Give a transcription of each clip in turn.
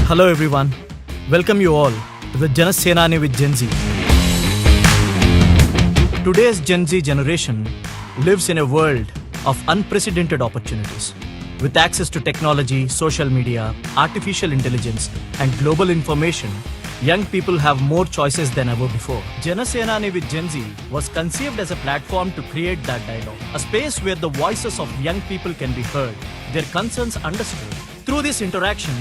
Hello everyone, welcome you all to the Janasenani with Gen Z. Today's Gen Z generation lives in a world of unprecedented opportunities. With access to technology, social media, artificial intelligence and global information, young people have more choices than ever before. Janasenani with Gen Z was conceived as a platform to create that dialogue, a space where the voices of young people can be heard, their concerns understood. Through this interaction,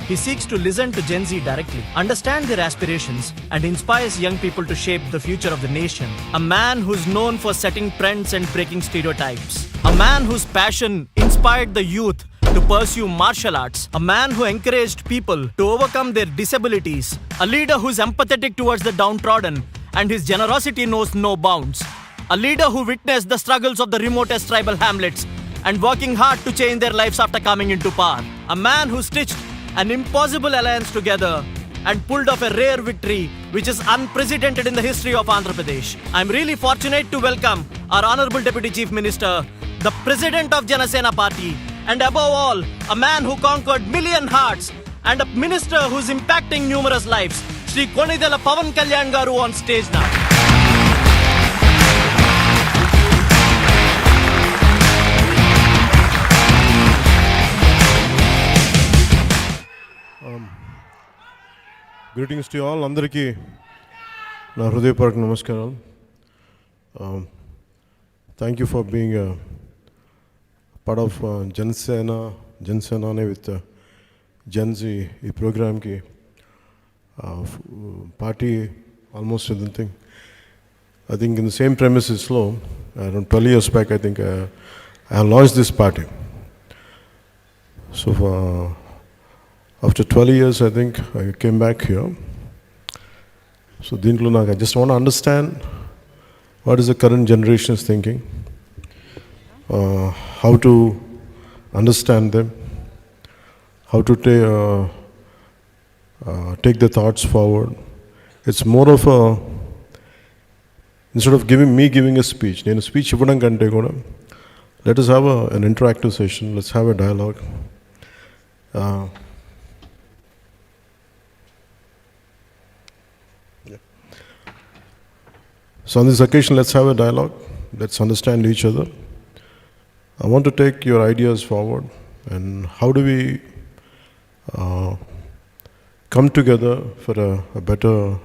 he seeks to listen to Gen Z directly, understand their aspirations, and inspires young people to shape the future of the nation. A man who's known for setting trends and breaking stereotypes. A man whose passion inspired the youth to pursue martial arts. A man who encouraged people to overcome their disabilities. A leader who's empathetic towards the downtrodden and his generosity knows no bounds. A leader who witnessed the struggles of the remotest tribal hamlets and working hard to change their lives after coming into power. A man who stitched an impossible alliance together and pulled off a rare victory which is unprecedented in the history of Andhra Pradesh. I'm really fortunate to welcome our Honorable Deputy Chief Minister, the President of Janasena Party, and above all, a man who conquered million hearts and a minister who's impacting numerous lives, Shri Konidela Pawan Kalyan garu on stage now. Greetings to you all. Andariki na hrudayapurvaka namaskaram. Thank you for being a part of Janasenani with Gen Z. This program ki party almost anything. I think in the same premises, around 12 years back, I think I launched this party. So after 12 years, I think I came back here. So I just want to understand what is the current generation's thinking, how to understand them, how to take the thoughts forward. It's more of a, instead of giving a speech, let us have an interactive session, let's have a dialogue. So on this occasion, let's have a dialogue. Let's understand each other. I want to take your ideas forward and how do we come together for a better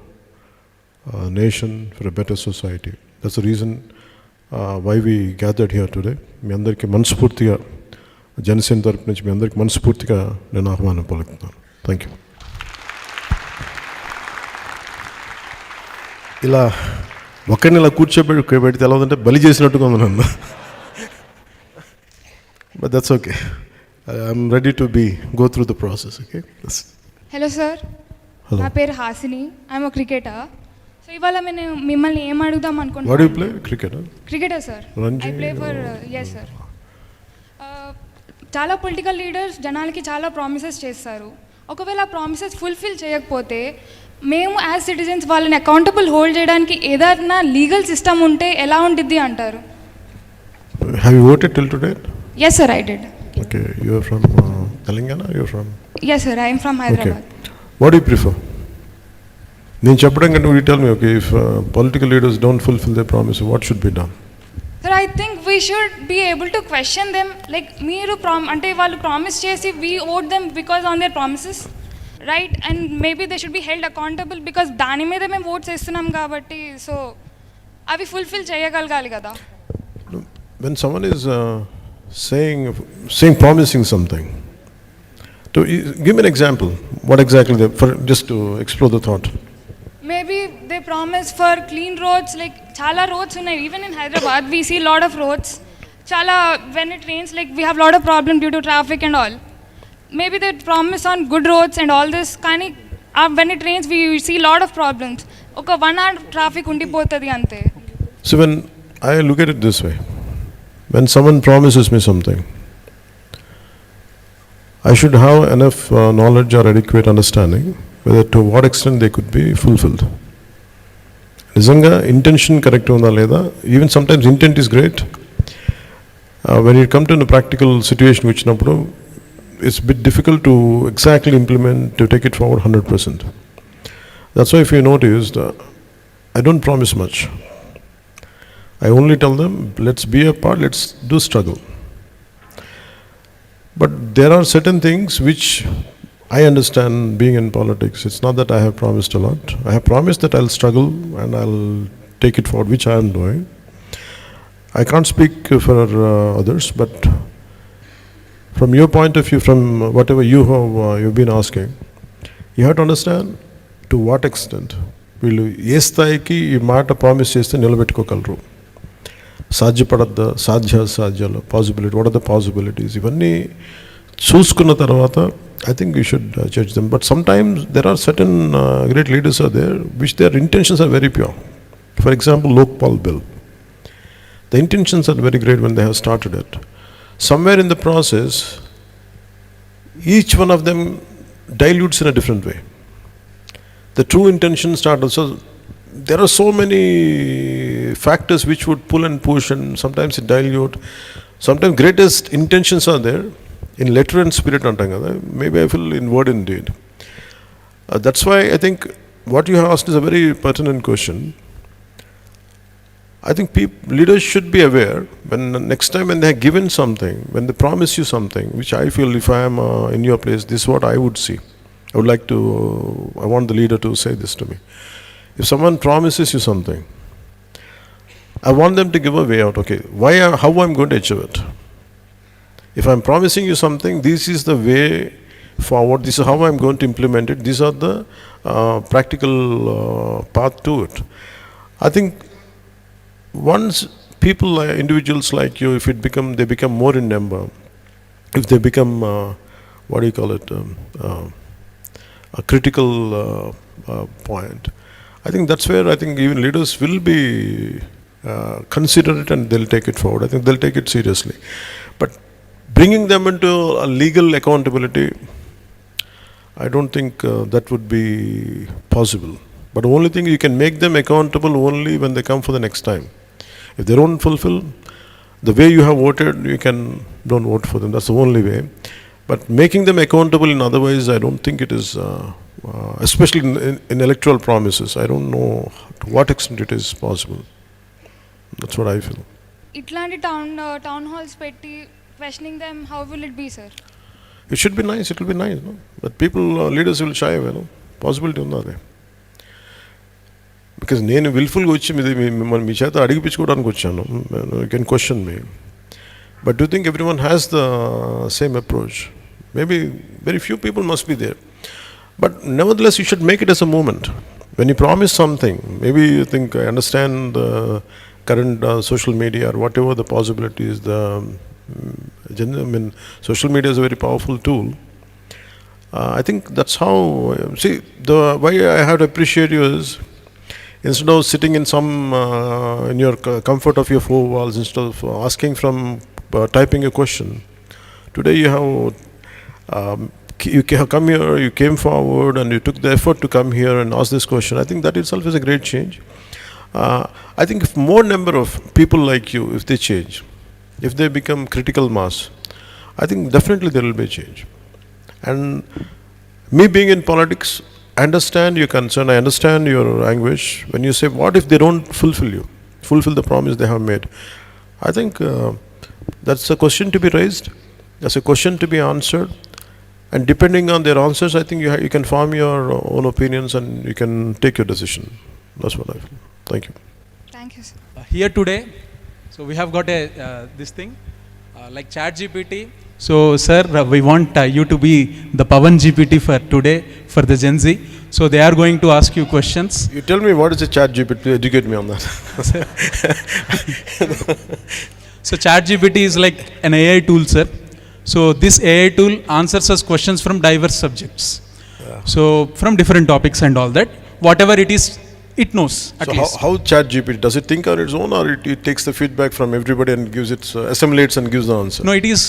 nation, for a better society. That's the reason why we gathered here today. మీ అందరికీ మనస్ఫూర్తిగా జనసేన తరపు నుంచి మీ అందరికీ మనస్ఫూర్తిగా నేను ఆహ్వానం పలుకుతున్నాను. Thank you. ఇలా ఒక్కరిని ఇలా కూర్చోబెడితే ఎలా ఉందంటే బలి చేసినట్టుగా ఉంది నన్ను. But that's okay. I'm ready to go through the process. Okay. Hello sir, నా పేరు Hasini. I'm a cricketer. So ఇవాళ నేను మిమ్మల్ని ఏం అడుగుదాం అనుకుంటున్నాను. What you play? Cricketer sir. I play for yes sir. చాలా పొలిటికల్ లీడర్స్ జనాలకి చాలా ప్రామిసెస్ చేస్తారు. ఒకవేళ ప్రామిసెస్ ఫుల్ఫిల్ చేయకపోతే మేము యాజ్ సిటిజన్స్ వాళ్ళని అకౌంటబుల్ హోల్డ్ చేయడానికి ఏదైనా లీగల్ సిస్టమ్ ఉంటే ఎలా ఉంటుంది అంటారు? Have you voted till today? Yes sir, I did. Okay, you are from Telangana? You are from? Yes sir, I am from Hyderabad. Okay. What do you prefer? నేను చెప్పడం కంటే you tell me, okay, if political leaders don't fulfill their promise, what should be done? Sir, I think we should be able to question them. Like మీరు అంటే వాళ్ళు promise చేసి we owed them because on their promises. Right, and maybe they should be held accountable because దాని మీద మేము oats వేస్తున్నాం కాబట్టి so అవి ఫుల్ఫిల్ చేయగలగాలి కదా. When someone is saying promising something, to give me an example. What exactly just to explore the thought. Maybe they promise for clean roads, like chala roads ఉన్నాయి. Even in Hyderabad we see lot of roads. Chala when it rains, like we have lot of problem due to traffic and all. Maybe they promise on good roads and all this. Kani when it rains we see lot of problems. Oka 1 hour traffic undipotadi ante. So when I look at it this way, when someone promises me something, I should have enough knowledge or adequate understanding whether to what extent they could be fulfilled. నిజంగా intention correct ఉందా లేదా? Even sometimes intent is great. When you come to a practical situation, it's a bit difficult to exactly implement, to take it forward 100%. That's why if you noticed, I don't promise much. I only tell them, let's be a part, let's do struggle. But there are certain things which I understand being in politics. It's not that I have promised a lot. I have promised that I'll struggle and I'll take it forward, which I am doing. I can't speak for others, but from your point of view, from whatever you've been asking, you have to understand to what extent వీళ్ళు ఏ స్థాయికి ఈ మాట promise చేస్తే నిలబెట్టుకోగలరు, సాధ్యపడద్దా, సాధ్యాలు, possibility, what are the possibilities, ఇవన్నీ చూసుకున్న తర్వాత I think we should judge them. But sometimes there are certain great leaders are there which their intentions are very pure. For example, Lokpal bill. The intentions are very great when they have started it. Somewhere in the process, each one of them dilutes in a different way. The true intention started. So there are so many factors which would pull and push, and sometimes it dilute. Sometimes greatest intentions are there. In letter and spirit antam kada, maybe I feel in word and deed. That's why I think what you have asked is a very pertinent question. I think leaders should be aware when next time when they have given something, when they promise you something, which I feel if I am in your place, this is what I would see. I would like to, I want the leader to say this to me. If someone promises you something, I want them to give a way out. Okay, how I'm going to achieve it? If I'm promising you something, this is the way forward, this is how I'm going to implement it, these are the practical path to it. I think once people, individuals like you, if they become more in number, if they become, what do you call it, a critical point, I think that's where I think even leaders will be consider it and they'll take it forward. I think they'll take it seriously. But bringing them into a legal accountability, I don't think that would be possible. But the only thing, you can make them accountable only when they come for the next time. If they don't fulfill the way you have voted, don't vote for them. That's the only way. But making them accountable in other ways, I don't think it is, especially in electoral promises. I don't know to what extent it is possible. That's what I feel. ఇట్లాంటి town halls పెట్టి questioning them, how will it be, sir? It should be nice, it will be nice, no? But people, leaders will shy away, no? Possibility unnadi. Because నేను విల్ఫుల్గా వచ్చి మిమ్మల్ని మీ చేత అడిగిపించుకోవడానికి వచ్చాను. You can question me. But do you think everyone has the same approach? Maybe very few people must be there. But nevertheless, you should make it as a movement. When you promise something, maybe you think, I understand the current social media or whatever the possibilities, social media is a very powerful tool. I think that's how, see, the why I have to appreciate you is, instead of sitting in in your comfort of your four walls, instead of asking from, typing a question, today you have come here, you came forward and you took the effort to come here and ask this question. I think that itself is a great change. I think if more number of people like you, if they change, if they become critical mass, I think definitely there will be a change. And me being in politics, I understand your concern, I understand your anguish when you say, what if they don't fulfill the promise they have made? I think that's a question to be raised, that's a question to be answered, and depending on their answers, I think you can form your own opinions and you can take your decision. That's what I feel. Thank you. Thank you, sir. Here today, so we have got this thing like Chat GPT. So sir, we want you to be the Pawan GPT for today for the Gen Z. So they are going to ask you questions. You tell me what is a Chat GPT, educate me on that. So Chat GPT is like an AI tool, sir. So this AI tool answers us questions from diverse subjects. Yeah. So from different topics and all that, whatever it is, it knows at least. How Chat GPT, does it think on its own, or it takes the feedback from everybody and gives it, assimilates and gives the answer? No, it is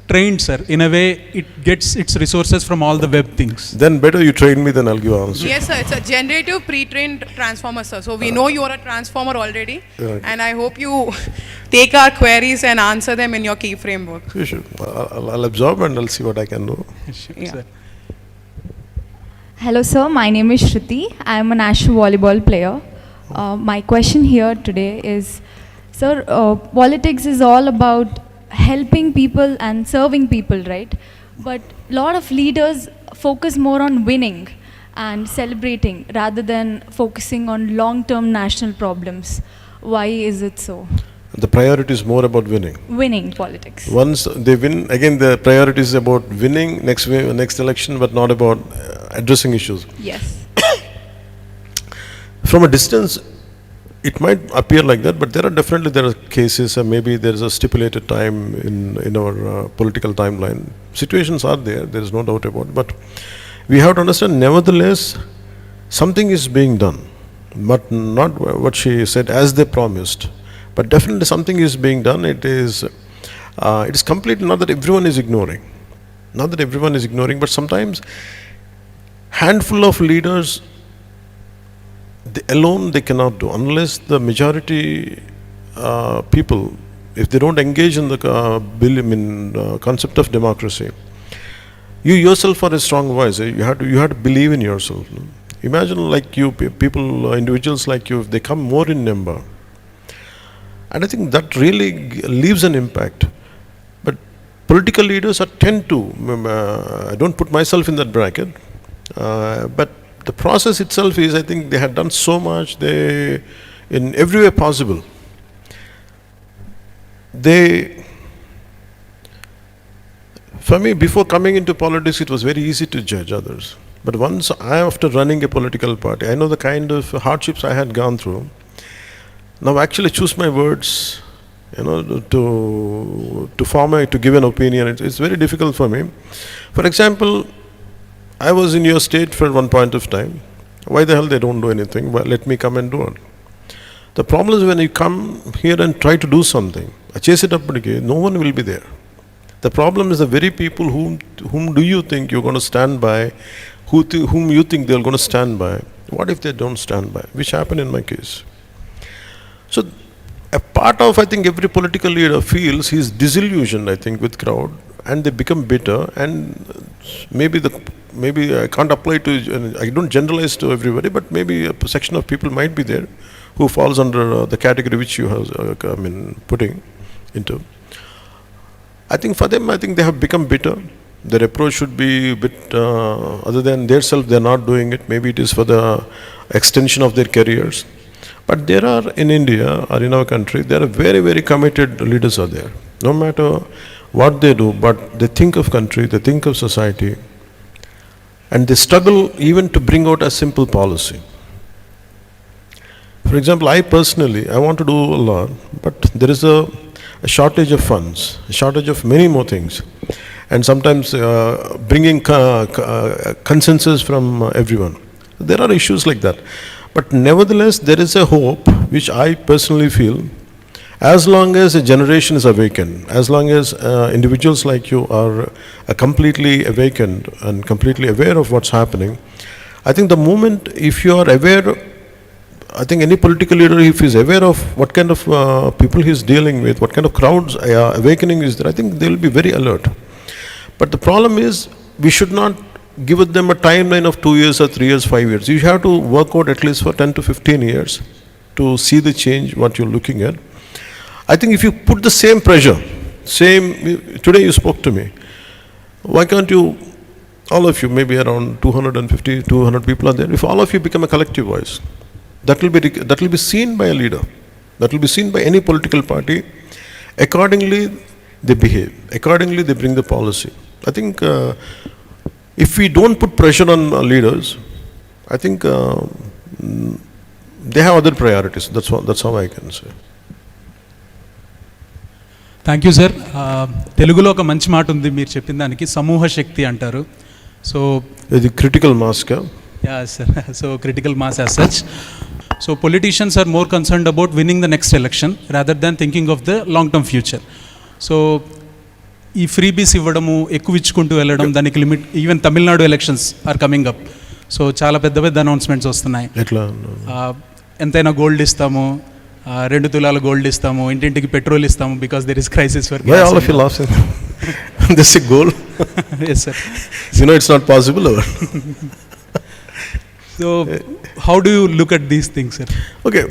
trained, sir. In a way, it gets its resources from all the web things. Then better you train me, then I'll give an answer. Yes, sir. It's a generative pre-trained transformer, sir. So we know you are a transformer already, right. and I hope you take our queries and answer them in your key framework. Sure. I'll absorb and I'll see what I can do. Yeah. Sir. Hello, sir. My name is Shruti. I am a national volleyball player. My question here today is, sir, politics is all about helping people and serving people, right? But a lot of leaders focus more on winning and celebrating rather than focusing on long-term national problems. Why is it so? The priority is more about winning. Winning politics. Once they win, again the priority is about winning next election, but not about addressing issues. Yes. From a distance, it might appear like that, but there are cases, and maybe there is a stipulated time in our political timeline. Situations are there. There is no doubt about it. But we have to understand, nevertheless, something is being done, but not what she said as they promised. But definitely something is being done. It is completely not that everyone is ignoring. Not that everyone is ignoring, but sometimes handful of leaders alone they cannot do, unless the majority people, if they don't engage in the concept of democracy. You yourself are a strong voice. You have to believe in yourself. No? Imagine like you people, individuals like you, if they come more in number. And I think that really leaves an impact. But political leaders tend to, I don't put myself in that bracket, but the process itself is, I think they had done so much, in every way possible. For me, before coming into politics, it was very easy to judge others. But once after running a political party, I know the kind of hardships I had gone through. Now actually choose my words, to give an opinion. It's very difficult for me. For example, I was in your state for one point of time. Why the hell they don't do anything? Well, let me come and do it. The problem is when you come here and try to do something, chase it up again, no one will be there. The problem is the very people whom do you think you're going to stand by, whom you think they're going to stand by. What if they don't stand by? Which happened in my case. So a part of, I think, every political leader feels he's disillusioned, I think, with crowd, and they become bitter, and maybe I can't apply to, I don't generalize to everybody, but maybe a section of people might be there who falls under the category which you have putting into. I think for them, I think they have become bitter. Their approach should be a bit other than their self, they're not doing it. Maybe it is for the extension of their careers. But there are, in India or in our country, there are very, very committed leaders are there. No matter what they do, but they think of country, they think of society, and they struggle even to bring out a simple policy. For example, I personally, I want to do a lot, but there is a shortage of funds, a shortage of many more things, and sometimes bringing consensus from everyone. There are issues like that. But nevertheless, there is a hope, which I personally feel, as long as a generation is awakened, as long as individuals like you are completely awakened and completely aware of what's happening. I think the moment, if you are aware, I think any political leader, if he is aware of what kind of people he is dealing with, what kind of crowds awakening is there, I think they will be very alert. But the problem is, we should not give them a timeline of 2 years or 3 years, 5 years. You have to work out at least for 10 to 15 years to see the change, what you're looking at. I think if you put the same pressure, today you spoke to me, why can't you, all of you, maybe around 250, 200 people are there, if all of you become a collective voice, that will be seen by a leader, that will be seen by any political party. Accordingly, they behave, accordingly they bring the policy. I think if we don't put pressure on leaders, I think they have other priorities. That's how I can say. Thank you sir. తెలుగులో ఒక మంచి మాట ఉంది మీరు చెప్పిన దానికి, సమూహ శక్తి అంటారు. సో ఇది క్రిటికల్ మాస్ కా? Yeah sir. So critical mass as such. So politicians are more concerned about winning the next election rather than thinking of the long term future. So ఈ ఫ్రీబీస్ ఇవ్వడము, ఎక్కువ ఇచ్చుకుంటూ వెళ్ళడం, దానికి limit, even Tamil Nadu elections are coming up. So చాలా పెద్ద పెద్ద announcements వస్తున్నాయి. ఎట్లా? ఎంతైనా గోల్డ్ ఇస్తాము, రెండు తులాల గోల్డ్ ఇస్తాము, ఇంటింటికి పెట్రోల్ ఇస్తాము, because there is crisis for Why all of you laughing? This is a goal. Yes, sir. You know it's not possible. Or? So, how do you look at these things, sir? Okay,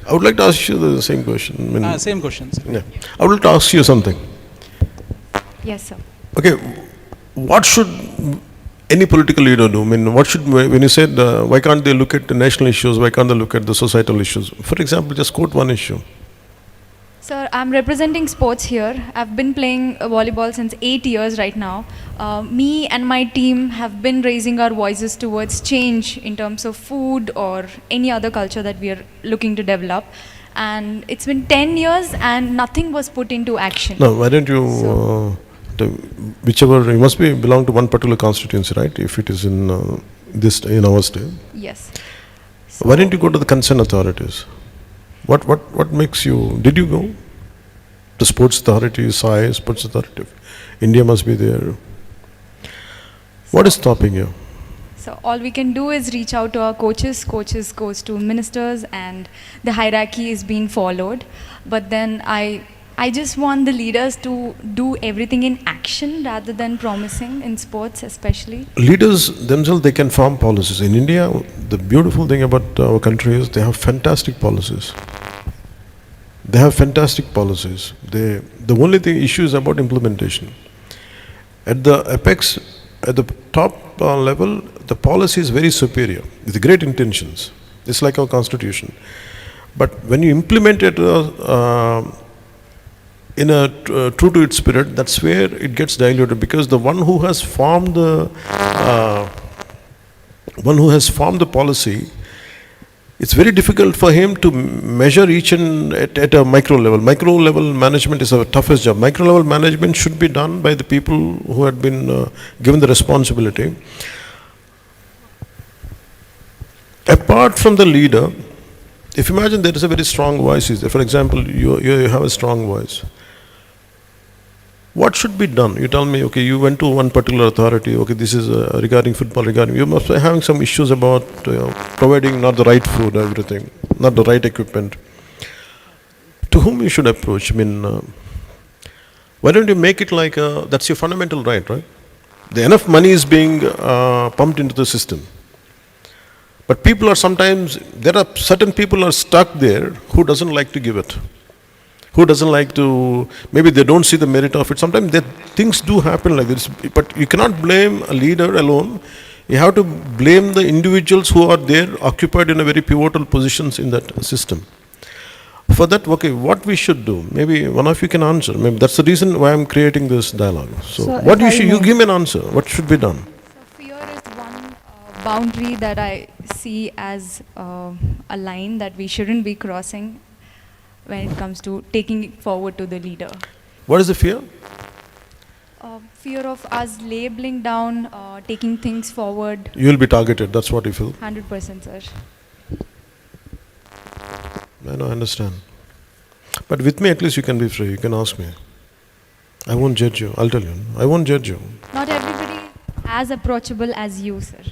I would like to ask you the same question. I mean, Same question, sir. yeah. I would like to ask you something. Yes, sir. Okay, what should any political leader do? I mean, what should, when you said, why can't they look at the national issues, why can't they look at the societal issues? For example, just quote one issue. Sir, I'm representing sports here. I've been playing volleyball since 8 years right now. Me and my team have been raising our voices towards change in terms of food or any other culture that we are looking to develop. And it's been 10 years and nothing was put into action. No, why don't you, whichever, you must be belong to one particular constituency, right? If it is in in our state. Yes. Why didn't you go to the concerned authorities? What makes you, did you go? The sports authority, SAI, sports authority, India must be there. What is stopping you? So all we can do is reach out to our coaches. Coaches goes to ministers and the hierarchy is being followed. But then I just want the leaders to do everything in action rather than promising in sports especially. Leaders themselves, they can form policies. In India, the beautiful thing about our country is they have fantastic policies. They have fantastic policies. The only thing issue is about implementation. At the apex, at the top level, the policy is very superior with great intentions. It's like our constitution. But when you implement it in a true to its spirit, that's where it gets diluted, because the one who has formed the policy, it's very difficult for him to measure each and at a micro level. Micro level management is our toughest job. Micro level management should be done by the people who had been given the responsibility. Apart from the leader, if you imagine there is a very strong voice, is there? For example, you have a strong voice. What should be done? You tell me, okay, you went to one particular authority, okay, this is regarding football, you must be having some issues about providing not the right food, everything, not the right equipment. To whom you should approach? I mean, why don't you make it like, that's your fundamental right? Enough money is being pumped into the system. But people are sometimes, there are certain people are stuck there who doesn't like to give it. Who doesn't like to, maybe they don't see the merit of it. Sometimes things do happen like this, but you cannot blame a leader alone. You have to blame the individuals who are there, occupied in a very pivotal positions in that system. For that, okay, what we should do? Maybe one of you can answer. Maybe that's the reason why I'm creating this dialogue. So what you give me an answer. What should be done? So fear is one boundary that I see as a line that we shouldn't be crossing when it comes to taking it forward to the leader. What is the fear? Fear of us labeling down, taking things forward. You will be targeted, that's what you feel? 100%, sir. I know, I understand. But with me at least you can be free, you can ask me. I won't judge you, I'll tell you. I won't judge you. Not everybody as approachable as you, sir.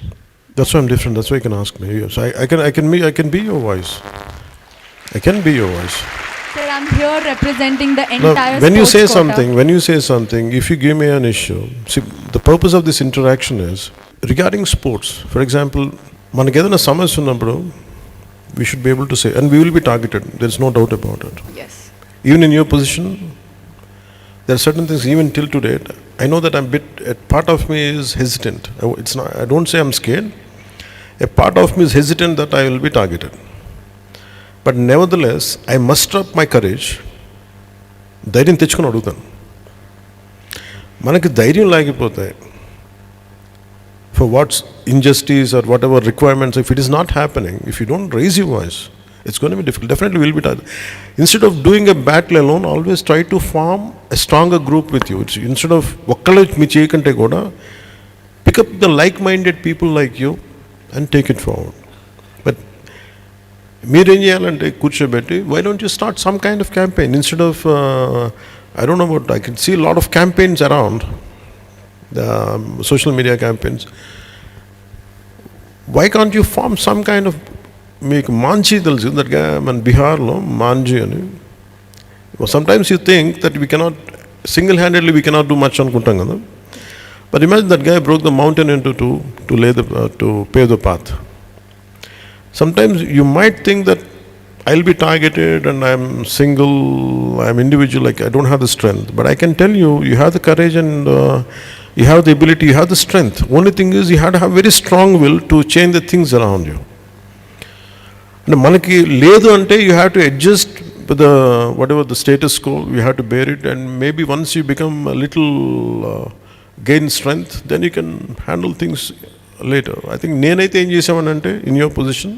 That's why I'm different, that's why you can ask me. So I can be your voice. I can be your voice. Sir, I'm here representing the Now, entire when you sports say quota. something, if you give me an issue, see, the purpose of this interaction is regarding sports. For example, మనకి ఏదైనా సమస్య ఉన్నప్పుడు we should be able to say, and we will be targeted, there is no doubt about it. Yes. Even in your position, there are certain things, even till today, I know that a part of me is hesitant. I don't say I'm scared. A part of me is hesitant that I will be targeted. But nevertheless, I muster up my courage. ధైర్యం తెచ్చుకొని అడుగుతాను. మనకి ధైర్యం లేకపోతే for what's injustice or whatever requirements, if it is not happening, if you don't raise your voice, it's going to be difficult. Definitely will be tired. Instead of doing a battle alone, always try to form a stronger group with you. Instead of ఒక్కళ్ళే మీ చేయకంటే కూడా pick up the like-minded people like you and take it forward. But మీరేం చేయాలంటే కూర్చోబెట్టి, why don't you start some kind of campaign instead of I don't know what, I can see a lot of campaigns around, the social media campaigns. Why can't you form some kind of మీకు మాంజీ తెలుసు that మన బీహార్లో మాంజీ అని. Sometimes you think that we cannot single handedly we cannot do much అనుకుంటాం కదా. But imagine that guy broke the mountain into two to pave the path. Sometimes you might think that I'll be targeted and I'm single, I'm individual, like I don't have the strength. But I can tell you, you have the courage and you have the ability, you have the strength. Only thing is you have to have very strong will to change the things around you. And manaki ledu ante you have to adjust with the whatever the status quo, you have to bear it, and maybe once you become a little gain strength, then you can handle things later. I think nenaithe em chesavanante in your position,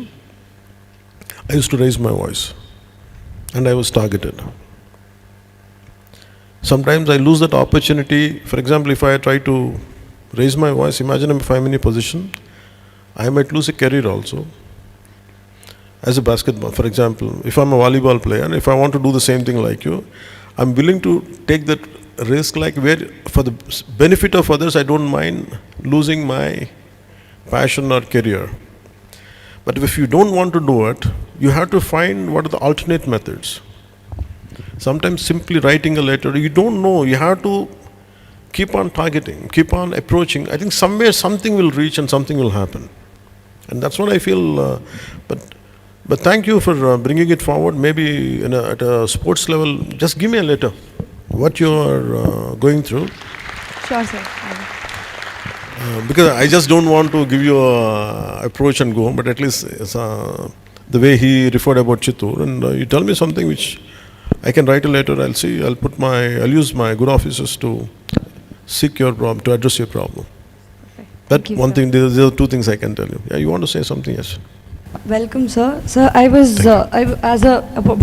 I used to raise my voice and I was targeted. Sometimes I lose that opportunity. For example, if I try to raise my voice, imagine if I'm in a position, I might lose a career also. As a basketball, for example, if I'm a volleyball player and if I want to do the same thing like you, I'm willing to take that risk, like where for the benefit of others I don't mind losing my passion or career. But if you don't want to do it, you have to find what are the alternate methods. Sometimes simply writing a letter, you don't know, you have to keep on targeting, keep on approaching. I think somewhere something will reach and something will happen. And that's what I feel. But thank you for bringing it forward. Maybe at a sports level, just give me a letter, what you are going through. Sure, sir. Because I just don't want to give you a approach and go, but at least the way he referred about Chittoor, and you tell me something which I can write a letter, I'll see, I'll use my good officers to seek your problem, to address your problem. That Thank you, one sir. thing, there are two things I can tell you. Yeah, you want to say something? Yes. Welcome, sir. Sir,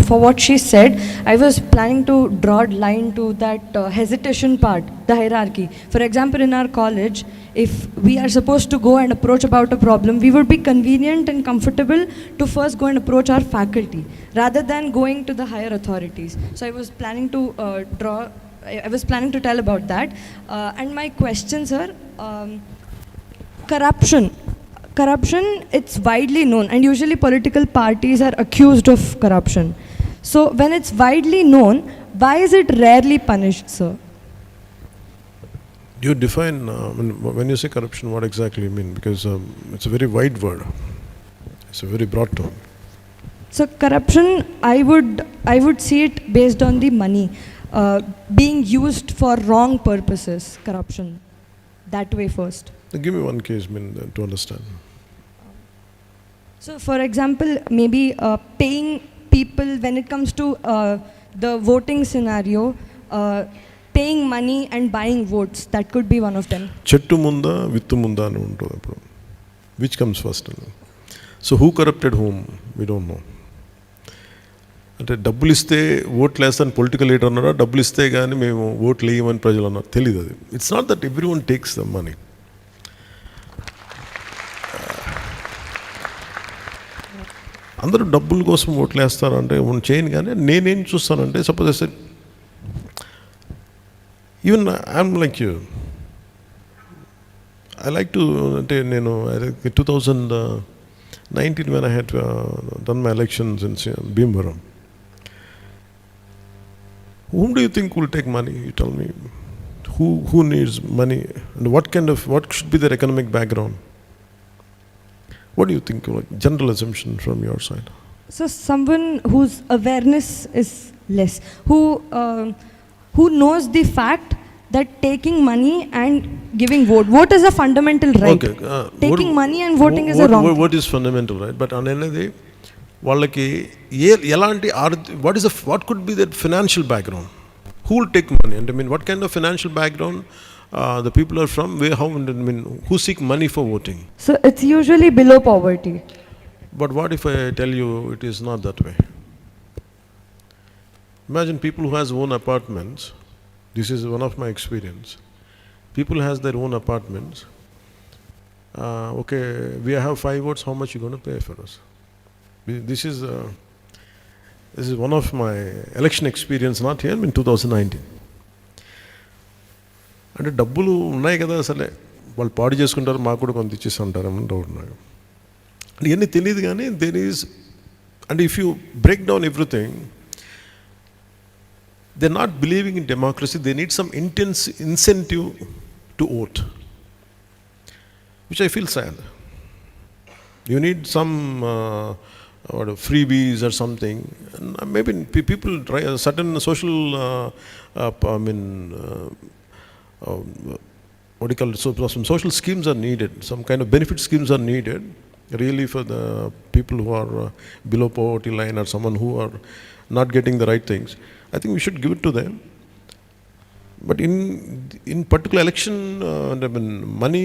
for what she said, I was planning to draw a line to that hesitation part, the hierarchy. For example, in our college, if we are supposed to go and approach about a problem, we would be convenient and comfortable to first go and approach our faculty rather than going to the higher authorities. So I was planning to tell about that. And my question, sir, Corruption, it's widely known, and usually political parties are accused of corruption. So when it's widely known, why is it rarely punished, sir? Do you define, when you say corruption, what exactly you mean? Because it's a very wide word. It's a very broad term. So corruption, I would see it based on the money being used for wrong purposes. Corruption, that way first. Give me one case, to understand. So for example, maybe paying people when it comes to the voting scenario, paying money and buying votes, that could be one of them. Chettu munda, vittu munda anu untundi appudu. Which comes first? So who corrupted whom? We don't know. అంటే డబ్బులు ఇస్తే ఓట్లు వేస్తాను political leader అన్నారా, డబ్బులు ఇస్తే కానీ మేము ఓట్లు వేయమని ప్రజలు అన్నారు, తెలియదు అది. It's not that everyone takes the money. అందరూ డబ్బుల కోసం ఓట్లు వేస్తారంటే చేయను. కానీ నేనేం చూస్తానంటే, suppose I said, even I'm like you, I like to, అంటే నేను 2019 when I had done my elections in Bhimvaram, whom do you think will take money? You tell me. Who needs money, and what should be their economic background? What do you think, like general assumption from your side? So someone whose awareness is less, who knows the fact that taking money and giving vote is a fundamental right. Okay, taking money and voting is a wrong. What is fundamental right? But on another, వాళ్ళకి ఎలాంటి what could be their financial background? Who will take money? And I mean, what kind of financial background the people are from? Who seek money for voting? So it's usually below poverty. But what if I tell you it is not that way? Imagine people who has own apartments. This is one of my experience. People has their own apartments. Okay, we have 5 votes. How much you going to pay for us? This is one of my election experience, not here, in 2019. అంటే డబ్బులు ఉన్నాయి కదా, అసలే వాళ్ళు పాడు చేసుకుంటారు, మాకు కూడా కొంత ఇచ్చేసి ఉంటారేమని డౌట్ నాకు. ఇవన్నీ తెలియదు కానీ there is, and if you break down everything, they are not believing in democracy, they need some intense incentive to vote, which I feel sad. You need some freebies or something. And maybe people try certain social, what do you call it? So some social schemes are needed. Some kind of benefit schemes are needed, really, for the people who are below poverty line or someone who are not getting the right things. I think we should give it to them. But in particular election, money.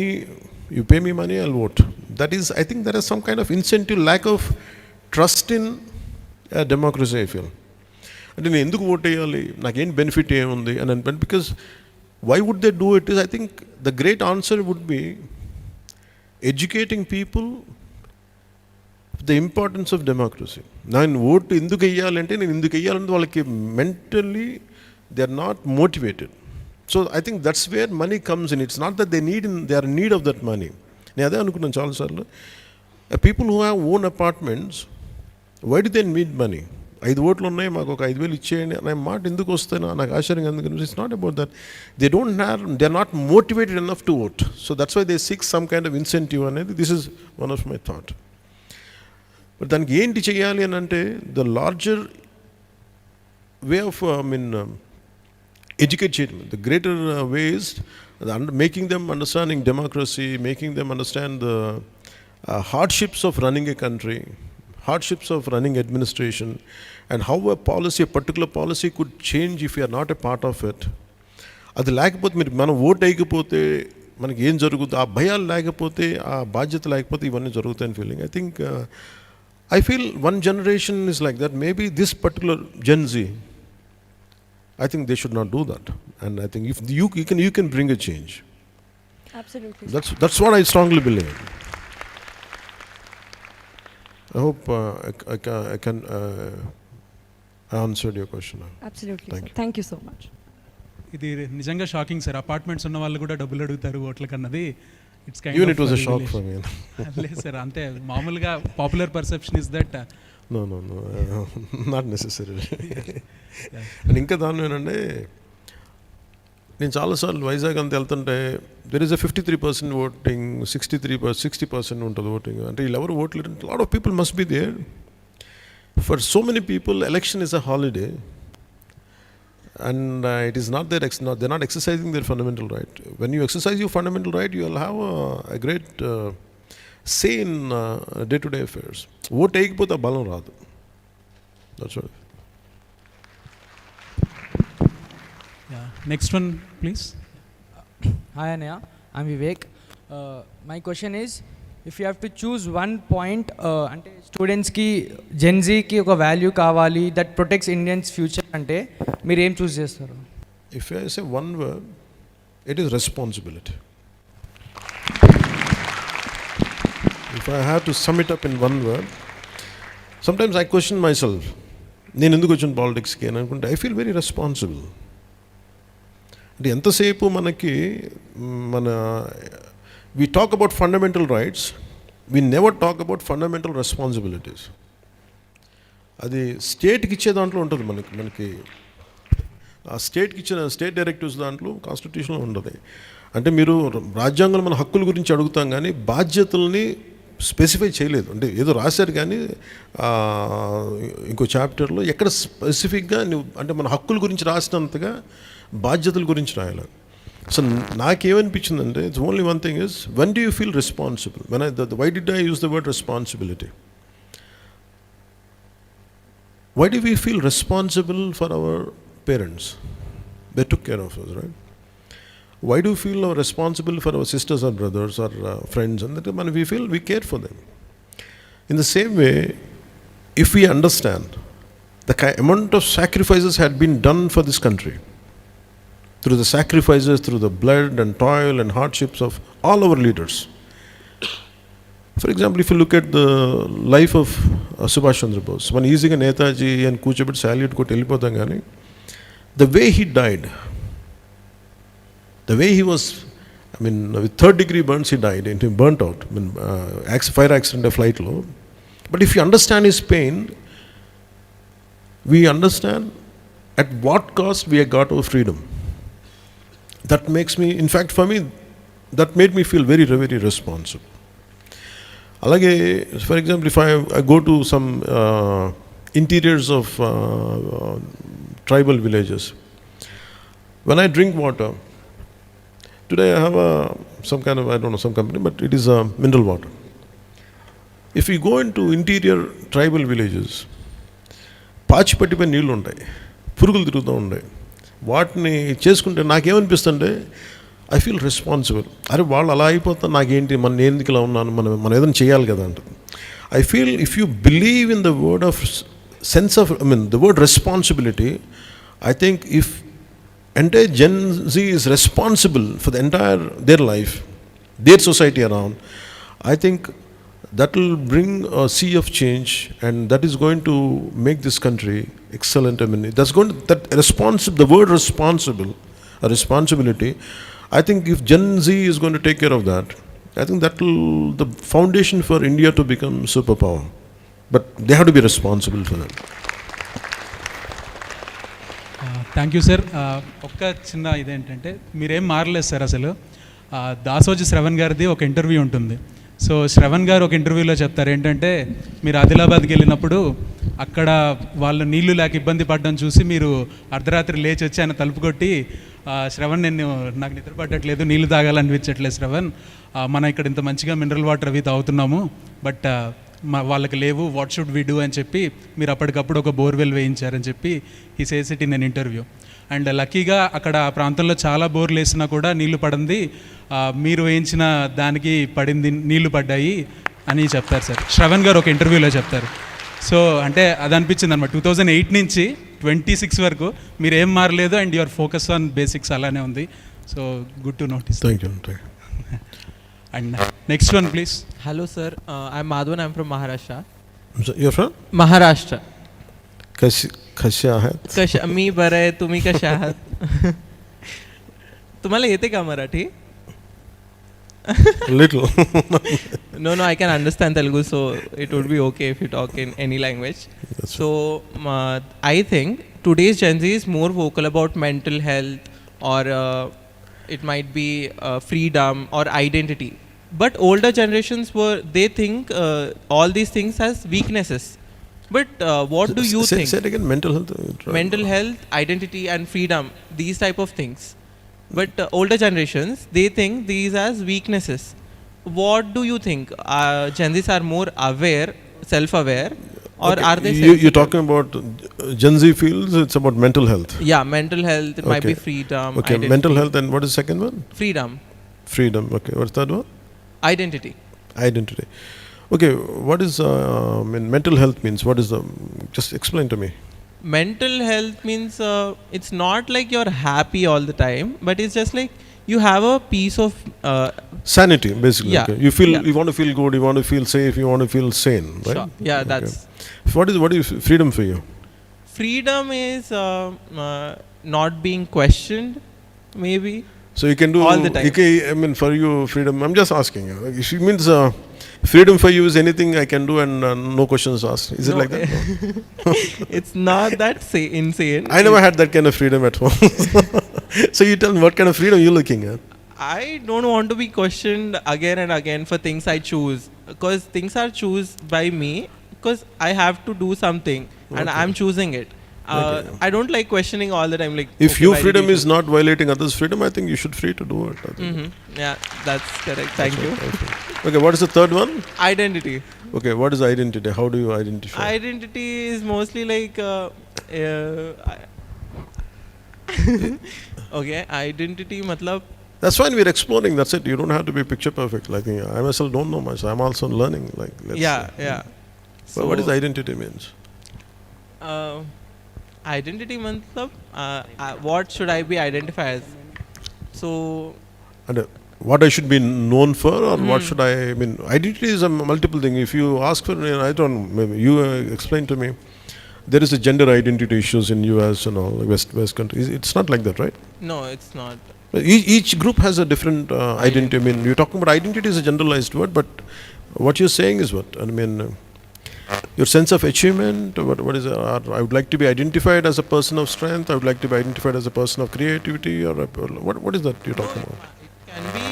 You pay me money, I'll vote. That is, I think there is some kind of incentive, lack of trust in democracy, I feel. అంటే నేను ఎందుకు vote వేయాలి, నాకేం benefit ఏముంది అని, because why would they do it is, I think the great answer would be educating people the importance of democracy. నేను vote ఎందుకు వేయాలంటే, నేను ఎందుకు వేయాలంటే వాళ్ళకి mentally they are not motivated. So I think that's where money comes in. It's not that they are in need of that money. నేను అదే అనుకున్నాను చాలాసార్లు. People who have own apartments, why do they need money? 5 ఓట్లు ఉన్నాయి, మాకు ఒక 5,000 ఇచ్చేయండి అనే మాట ఎందుకు వస్తాయి నాకు ఆశ్చర్యంగా. ఎందుకంటే it's not about that. They are not motivated enough to vote. So that's why they seek some kind of incentive అనేది. This is one of my thought. But దానికి ఏంటి చేయాలి అని అంటే, the larger way of educate children. The greater way is making them understanding democracy, making them understand the hardships of running a country, hardships of running administration, and how a particular policy could change if you are not a part of it. అది లేకపోతే, మీరు మనం vote వేయకపోతే మనకి ఏం జరుగుతుంది, ఆ భయాలు లేకపోతే, ఆ బాధ్యత లేకపోతే ఇవన్నీ జరుగుతాయని feeling. I think I feel one generation is like that. Maybe this particular Gen Z, I think they should not do that. And I think if you can bring a change. Absolutely. That's what I strongly believe. I hope I answered your question. Absolutely. Thank Sir. you. Thank you so much. ఇది నిజంగా shocking sir. Apartments ఉన్న వాళ్ళు కూడా డబ్బులు అడుగుతారు ఓట్లకన్నది. It's kind Even it was a shock for me. లేదు sir, అంతే మామూలుగా popular perception is that. No, not necessarily. And ఇంకా దాని ఏంటంటే, నేను చాలాసార్లు వైజాగ్ అంతా వెళ్తుంటే దెర్ ఈస్ a 53% ఓటింగ్, 60% ఉంటుంది ఓటింగ్. అంటే వీళ్ళెవరు ఓట్లేదు. Lot of people must be there. For so many people election is a holiday, and it is not their they're not exercising their fundamental right. When you exercise your fundamental right, you will have a great say in day-to-day affairs. Vote వేయకపోతే బలం రాదు. That's what. Yeah. Next one, please. Hi Anaya, I'm Vivek. My question is, if you have to choose one point, అంటే స్టూడెంట్స్కి జెన్జీకి ఒక value కావాలి that protects Indians future అంటే మీరు ఏం చూస్ చేస్తారు? If I say one word, it is responsibility. If I have to sum it up in one word, sometimes I question myself. నేను ఎందుకు వచ్చిన పాలిటిక్స్కి అని అనుకుంటే, ఐ ఫీల్ వెరీ రెస్పాన్సిబుల్. అంటే ఎంతసేపు మనకి we talk about fundamental rights, we never talk about fundamental responsibilities. అది స్టేట్కి ఇచ్చే దాంట్లో ఉంటుంది. మనకి ఆ స్టేట్కి ఇచ్చిన స్టేట్ డైరెక్టివ్స్ దాంట్లో కాన్స్టిట్యూషన్లో ఉంటుంది. అంటే మీరు రాజ్యాంగంలో మన హక్కుల గురించి అడుగుతాం కానీ బాధ్యతల్ని స్పెసిఫై చేయలేదు. అంటే ఏదో రాశారు కానీ ఇంకో చాప్టర్లో ఎక్కడ స్పెసిఫిక్గా అంటే మన హక్కుల గురించి రాసినంతగా బాధ్యతల గురించి రాయాలి. సో నాకేమనిపించిందంటే, it's only one thing is, when do you feel responsible? Why did I use the word responsibility? Why do we feel responsible for our parents? They took care of us, right? Why do we feel responsible for our sisters or brothers or friends? And that we feel we care for them. In the same way, if we understand the amount of sacrifices had been done for this country, through the sacrifices, through the blood and toil and hardships of all our leaders. For example, if you look at the life of Subhash Chandra Bose, one easy Netaji and Kuchabit salute ko tellipotham gaani, the way he died, the way he was I mean, with third degree burns, he died, and he burnt out. I mean, fire accident, a flight low. But if you understand his pain, we understand at what cost we have got our freedom. That makes me, in fact, for me, that made me feel very, very responsible. Alage, for example, if I go to some interiors of tribal villages, when I drink water, today I have some kind of, I don't know, some company, but it is a mineral water. If you go into interior tribal villages, పాచిపట్టిపోయిన నీళ్ళు ఉంటాయి, పురుగులు తిరుగుతూ ఉంటాయి. వాటిని చేసుకుంటే నాకేమనిపిస్తుంటే I feel responsible. అరే వాళ్ళు అలా అయిపోతా, నాకేంటి, మన ఎందుకు ఇలా ఉన్నాను, మనం ఏదైనా చేయాలి కదా అంట. I feel if you believe in the word of sense of, I mean the word responsibility, I think if entire Gen Z is responsible for the entire their life, their society around, I think that will bring a sea of change, and that is going to make this country excellent. I mean, that's going to, the word responsible, a responsibility, I think if Gen Z is going to take care of that, I think that will the foundation for India to become superpower. But they have to be responsible for that. Thank you sir. ఒక్క చిన్న ఇదేంటంటే మీరేం మారలేదు sir అసలు. దాసోజి శ్రవణ్ గారిది ఒక interview ఉంటుంది. So Shravan గారు ఒక ఇంటర్వ్యూలో చెప్తారు ఏంటంటే, మీరు ఆదిలాబాద్కి వెళ్ళినప్పుడు అక్కడ వాళ్ళు నీళ్లు లేక ఇబ్బంది పడడం చూసి మీరు అర్ధరాత్రి లేచి వచ్చి ఆయన తలుపు కొట్టి, శ్రవణ్ నాకు నిద్ర పట్టట్లేదు, నీళ్లు తాగాలనిపించట్లేదు శ్రవణ్, మనం ఇక్కడ ఇంత మంచిగా మినరల్ వాటర్ అవి తాగుతున్నాము, బట్ వాళ్ళకి లేవు, వాట్ షుడ్ వీ డూ అని చెప్పి మీరు అప్పటికప్పుడు ఒక బోర్వెల్ వేయించారని చెప్పి ఈ says it in an interview. And లక్కీగా అక్కడ ఆ ప్రాంతంలో చాలా బోర్లు వేసినా కూడా నీళ్లు పడింది, మీరు వేయించిన దానికి పడింది, నీళ్లు పడ్డాయి అని చెప్తారు సార్. శ్రవణ్ గారు ఒక ఇంటర్వ్యూలో చెప్తారు. సో అంటే అది అనిపించింది అనమాట. 2008 నుంచి 26 వరకు మీరు ఏం మారలేదు, and your focus on basics అలానే ఉంది. So good to notice. Thank you. And next one, please. Hello, sir. I'm Madhavan. I'm from Maharashtra. So you're from? Maharashtra. कशी आहात? मी बरं आहे, तुम्ही कशा आहात? तुम्हाला येते का Marathi? Little. No, I can understand Telugu, so it would be okay if you talk in any language. That's so I think today's Gen Z is more vocal about mental health, or it might be freedom or identity. But older generations they think all these things as weaknesses. But what do you think? Say it again. Mental health. Mental health, identity and freedom, these type of things. But older generations, they think these as weaknesses. What do you think? Gen Zs are more aware, self-aware, or okay. are they You're talking about Gen Z feels it's about mental health. Yeah, mental health, it might be freedom, okay, identity. Mental health, and what is the second one? Freedom. Okay, what's the third one? Identity. Okay, what is mental health means? What is the, just explain to me. Mental health means it's not like you're happy all the time, but it's just like you have a piece of sanity, basically. Yeah. Okay. You feel, you want to feel good, you want to feel safe, you want to feel sane, right? Sure. Yeah, that's. What is freedom for you? Freedom is not being questioned, maybe. So you can do all the time. I mean, for you, freedom. I'm just asking. It means freedom for you is anything I can do and no questions asked. Is it like that? No. It's not that insane. I never had that kind of freedom at home. So you tell me, what kind of freedom you're looking at? I don't want to be questioned again and again for things I choose, because things are chosen by me, because I have to do something and I'm choosing it. I don't like questioning all the time. Like, if your freedom is not violating others' freedom, I think you should free to do it. Yeah, that's correct. Thank you. Okay, what is the third one? Identity. Okay, what is identity? How do you identify? Identity is mostly like okay, identity matlab. That's fine, we're exploring, that's it. You don't have to be picture perfect. Like, I myself don't know much. I'm also learning. Like, yeah. So what is identity means? Identity matlab what should I be identified as? So And what I should be known for, or what should I mean? Identity is a multiple thing. If you ask for, I don't know, maybe you explain to me. There is a gender identity issues in US and all, West countries. It's not like that, right? no, it's not. Each group has a different identity. I mean, you're talking about identity is a generalized word, but what you're saying is what? I mean, your sense of achievement, what is it? I would like to be identified as a person of strength, I would like to be identified as a person of creativity, or what is that you're talking about? It can be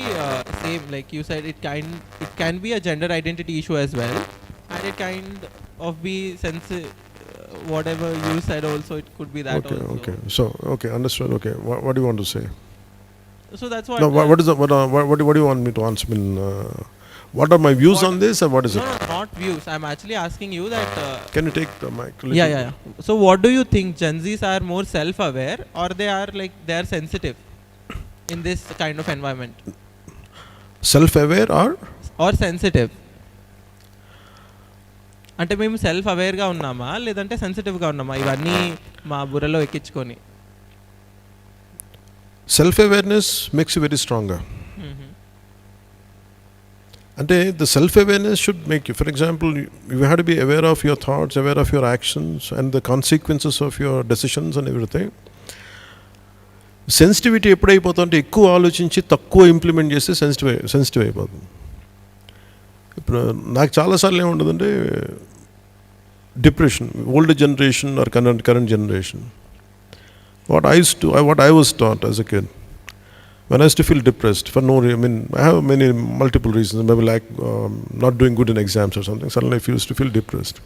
same, like you said, it can be a gender identity issue as well, and it kind of be whatever you said also, it could be that also. Okay. So, okay, understood. Okay, what do you want to say? So that's what. No, what do you want me to answer? I mean, what are my views on this, or what is it? No, not views. I'm actually asking you that. Can you take the mic? Yeah. So what do you think? Gen Zs are more self-aware, or they are sensitive in this kind of environment? Self-aware or sensitive? అంటే మేము self అవేర్గా ఉన్నామా లేదంటే సెన్సిటివ్గా ఉన్నామా ఇవన్నీ మా బుర్రలో ఎక్కించుకొని? Self-awareness makes you very stronger. Ante the self-awareness should make you, for example, you have to be aware of your thoughts, aware of your actions and the consequences of your decisions and everything. Sensitivity ఎప్పుడైపోతుందంటే ఎక్కువ ఆలోచించి తక్కువ implement చేస్తే sensitive అయిపోతుంది. ఇప్పుడు నాకు చాలాసార్లు ఏముంటుందంటే depression, old generation or current generation. What I was taught as a kid, when I used to feel depressed for no reason, I mean, I have multiple reasons, maybe like not doing good in exams or something, suddenly I used to feel depressed.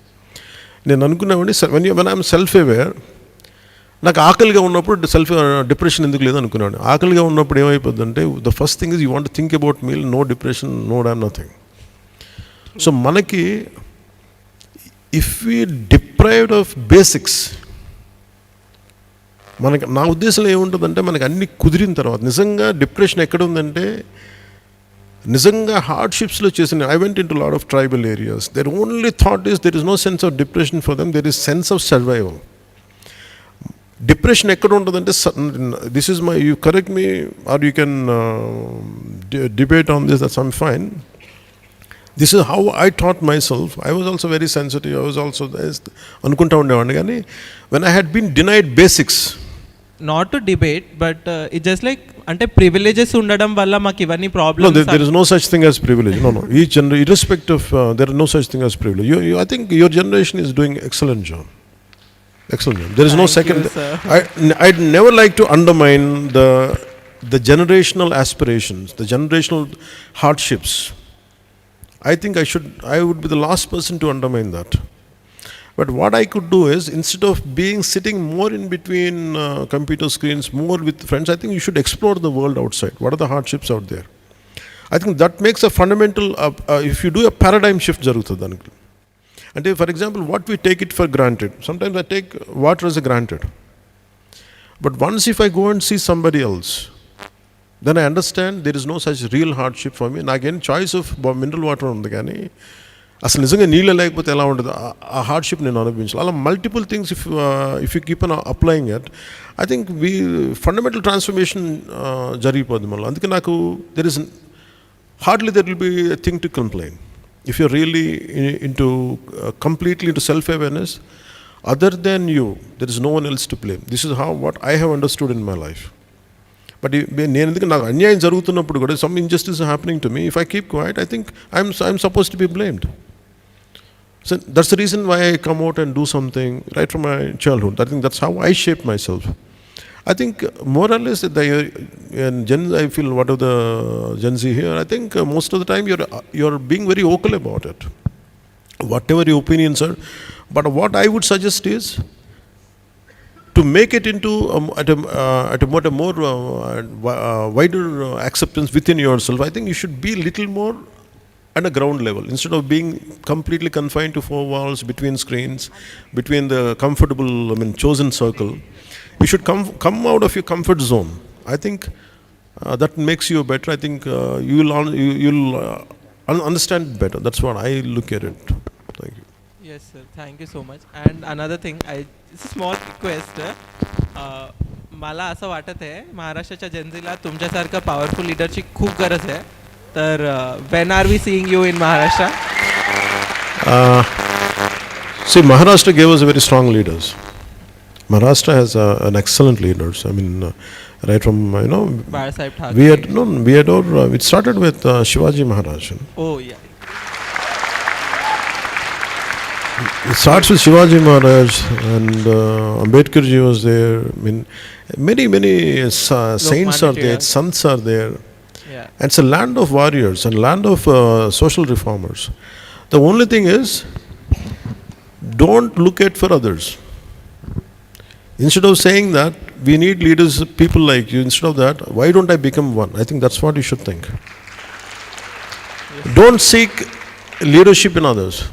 నేను అనుకున్నామండి, when I'm self-aware, నాకు ఆకలిగా ఉన్నప్పుడు depression ఎందుకు లేదు అనుకున్నాను. ఆకలిగా ఉన్నప్పుడు ఏమైపోతుందంటే, the first thing is you want to think about meal, no depression, no damn nothing. So మనకి if we deprived of basics, మనకి నా ఉద్దేశంలో ఏముంటుందంటే, మనకి అన్ని కుదిరిన తర్వాత నిజంగా డిప్రెషన్ ఎక్కడ ఉందంటే, నిజంగా హార్డ్షిప్స్లో చేసిన, I went in to lot of tribal areas, their only thought is there is no sense of depression for them, there is sense of survival. Depression ఎక్కడ ఉంటుందంటే, this is my, you correct me or you can debate on this, that's I'm fine. This is how I taught myself. I was also very sensitive. I was also అనుకుంటా ఉండేవాడిని, కానీ when I had been denied basics. Not to debate, but it just like అంటే privileges ఉండడం వల్ల మాకు ఇవన్నీ problems. No, there is no such thing as privilege. No. Each irrespective of there is no such thing as privilege. I think your generation is doing excellent job. There is no second. I'd never like to undermine the generational aspirations, the generational hardships. I think I would be the last person to undermine that. But what I could do is, instead of sitting more in between computer screens, more with friends, I think you should explore the world outside. What are the hardships out there? I think that makes a fundamental, if you do a paradigm shift jarugutadi daniki. And for example, what we take it for granted. Sometimes I take water as a granted. But once if I go and see somebody else, then I understand there is no such real hardship for me. నాకేం choice of mineral water ఉంది, కానీ అసలు నిజంగా నీళ్ళు లేకపోతే ఎలా ఉంటుంది, ఆ హార్డ్షిప్ నేను అనుభవించాలి. అలా multiple things if you keep on applying it, I think fundamental transformation జరిగిపోద్ది మనలో. అందుకే నాకు hardly there will be a thing to complain. If you're really completely into self-awareness, other than you, there is no one else to blame. This is what I have understood in my life. But నేను ఎందుకు నాకు అన్యాయం జరుగుతున్నప్పుడు కూడా, some injustice is happening to me, if I keep quiet, I think I'm supposed to be blamed. So that's the reason why I come out and do something right from my childhood. I think that's how I shape myself. I think more or less I feel what of the Gen Z here, I think most of the time you're being very vocal about it, whatever your opinions are. But what I would suggest is to make it into at a more wider acceptance within yourself. I think you should be little more at a ground level, instead of being completely confined to four walls, between screens, between the comfortable, chosen circle. You should come out of your comfort zone. I think that makes you better. I think you'll understand better. That's what I look at it. Thank you. Yes sir, thank you so much. And another thing, it's a small request. मला असं वाटत आहे, महाराष्ट्राच्या जनतेला तुमच्यासारखं powerful लीडरची खूप गरज आहे. तर when are we seeing you in Maharashtra? See, Maharashtra gave us very strong leaders. Maharashtra has an excellent leaders. I mean, right from Barasaheb Thackeray. we had our, it started with Shivaji Maharaj. Oh yeah. It starts with Shivaji Maharaj, and Ambedkar ji was there. I mean, many saints are there, Tilak. sants are there. Yeah. And it's a land of warriors and land of social reformers. The only thing is, don't look at for others. Instead of saying that we need leaders, people like you, instead of that, why don't I become one? I think that's what you should think. Don't seek leadership in others.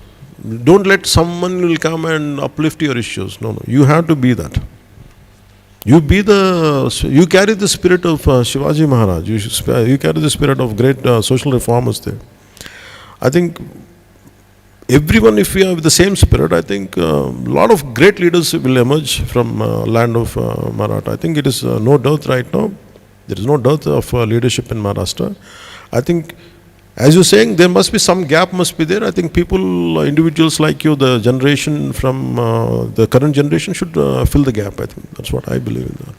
Don't let someone will come and uplift your issues. No. You have to be that. You carry the spirit of Shivaji Maharaj. You carry the spirit of great social reformers there. I think everyone, if we have the same spirit, I think a lot of great leaders will emerge from land of Maratha. I think it is no doubt right now. There is no doubt of leadership in Maharashtra. I think, as you're saying, there must be some gap must be there. I think people, individuals like you, the generation from the current generation should fill the gap. I think that's what I believe in that.